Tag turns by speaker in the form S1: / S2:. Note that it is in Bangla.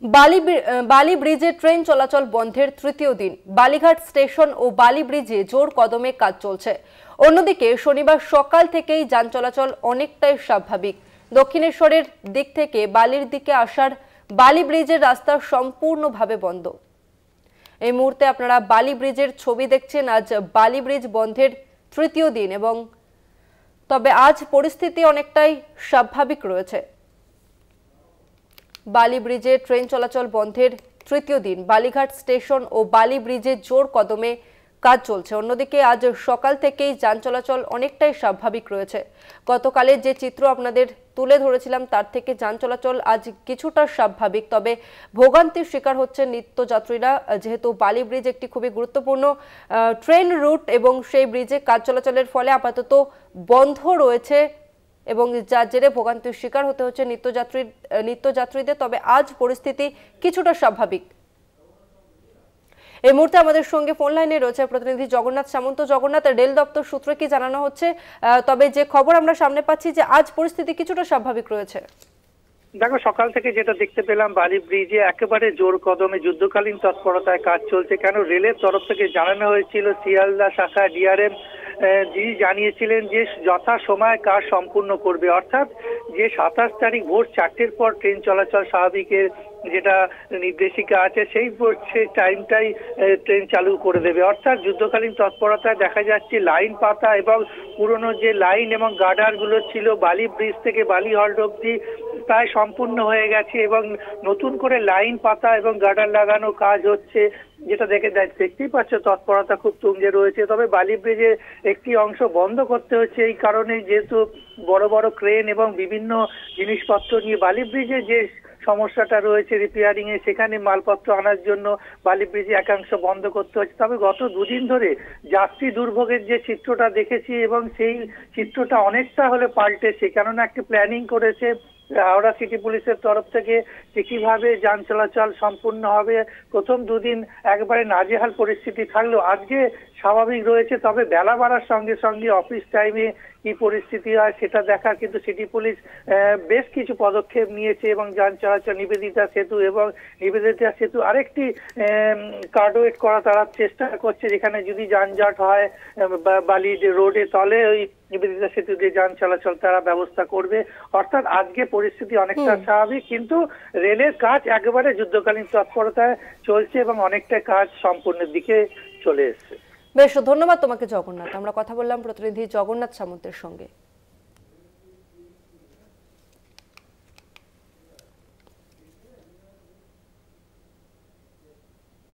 S1: বালি ব্রিজে ট্রেন চলাচল বন্ধের তৃতীয় দিন বালিঘাট স্টেশন ও বালি ব্রিজে জোর কদমে কাজ চলছে। অন্যদিকে শনিবার সকাল থেকেই যান চলাচল অনেকটাই স্বাভাবিক। দক্ষিণেশ্বরের দিক থেকে বালির দিকে আসার বালি ব্রিজের রাস্তা সম্পূর্ণভাবে বন্ধ। এই মুহূর্তে আপনারা বালি ব্রিজের ছবি দেখছেন। আজ বালি ব্রিজ বন্ধের তৃতীয় দিন এবং তবে আজ পরিস্থিতি অনেকটাই স্বাভাবিক রয়েছে। বালি ব্রিজে ট্রেন চলাচল বন্ধের তৃতীয় দিন বালিঘাট স্টেশন ও বালি ব্রিজে জোর কদমে কাজ চলছে। অন্যদিকে আজ সকাল থেকেই যান চলাচল অনেকটাই স্বাভাবিক রয়েছে। গতকালের যে চিত্র আপনাদের তুলে ধরেছিলাম তার থেকে যান চলাচল আজ কিছুটা স্বাভাবিক, তবে ভোগান্তির শিকার হচ্ছে নিত্যযাত্রীরা, যেহেতু বালি ব্রিজ একটি খুবই গুরুত্বপূর্ণ ট্রেন রুট এবং সেই ব্রিজে কাজ চলাচলের ফলে আপাতত বন্ধ রয়েছে এবং যার জেরে ভোগান্তির শিকার হতে হচ্ছে নিত্যযাত্রীদের। তবে আজ পরিস্থিতি কিছুটা স্বাভাবিক। এই মুহূর্তে আমাদের সঙ্গে ফোন লাইনে রয়েছে প্রতিনিধি জগন্নাথ সামন্ত। জগন্নাথ, রেল দপ্তর সূত্রে কি জানানো হচ্ছে? তবে যে খবর আমরা সামনে পাচ্ছি যে আজ পরিস্থিতি কিছুটা স্বাভাবিক রয়েছে।
S2: দেখো, সকাল থেকে যেটা দেখতে পেলাম বালি ব্রিজে একেবারে জোর কদমে যুদ্ধকালীন তৎপরতায় কাজ চলছে। কেন রেলের তরফ থেকে জানানো হয়েছিল, শিয়ালদা শাখা ডিআরএম যিনি জানিয়েছিলেন যে যথা সময়ে কাজ সম্পূর্ণ করবে, অর্থাৎ যে 27 তারিখ ভোর 4টের পর ট্রেন চলাচল স্বাভাবিকের যেটা নির্দেশিকা আছে সেই টাইমটাই ট্রেন চালু করে দেবে। অর্থাৎ যুদ্ধকালীন তৎপরতায় দেখা যাচ্ছে লাইন পাতা এবং পুরনো যে লাইন এবং গার্ডারগুলো ছিল বালি ব্রিজ থেকে বালি হল্ট অব্দি প্রায় সম্পূর্ণ হয়ে গেছে এবং নতুন করে লাইন পাতা এবং গার্ডার লাগানো কাজ হচ্ছে, যেটা দেখতেই পাচ্ছ তৎপরতা খুব তুঙ্গে রয়েছে। তবে বালি ব্রিজের একটি অংশ বন্ধ করতে হচ্ছে এই কারণে, যেহেতু বড় বড় ক্রেন এবং বিভিন্ন জিনিসপত্র নিয়ে বালি ব্রিজে যে সমস্যাটা রয়েছে রিপেয়ারিং এ, সেখানে মালপত্র আনার জন্য বালি ব্রিজে একাংশ বন্ধ করতে হচ্ছে। তবে গত দুদিন ধরে যাত্রী দুর্ভোগের যে চিত্রটা দেখেছি এবং সেই চিত্রটা অনেকটা হলে পাল্টেছে, কেননা একটি প্ল্যানিং করেছে হাওড়া সিটি পুলিশের তরফ থেকে যে কিভাবে যান চলাচল সম্পূর্ণ হবে। প্রথম দুদিন একবারে নাজেহাল পরিস্থিতি থাকলেও আজকে স্বাভাবিক রয়েছে। তবে বেলা বাড়ার সঙ্গে সঙ্গে অফিস টাইমে কি পরিস্থিতি হয় সেটা দেখা, কিন্তু সিটি পুলিশ বেশ কিছু পদক্ষেপ নিয়েছে এবং যান চলাচল নিবেদিতা সেতু এবং নিবেদিতা সেতু আরেকটি কার্ডওয়েট করা তারা চেষ্টা করছে, যেখানে যদি যানজট হয় বালি রোডে তলে ওই নিবেদিতা সেতু দিয়ে যান চলাচল তারা ব্যবস্থা করবে। অর্থাৎ আজকে পরিস্থিতি অনেকটা স্বাভাবিক, কিন্তু রেলের কাজ একেবারে যুদ্ধকালীন তৎপরতায় চলছে এবং অনেকটা কাজ সম্পূর্ণের দিকে চলে এসছে।
S1: বেশ, ধন্যবাদ তোমাকে জগন্নাথ। আমরা কথা বললাম প্রতিনিধি জগন্নাথ সামন্তের সঙ্গে।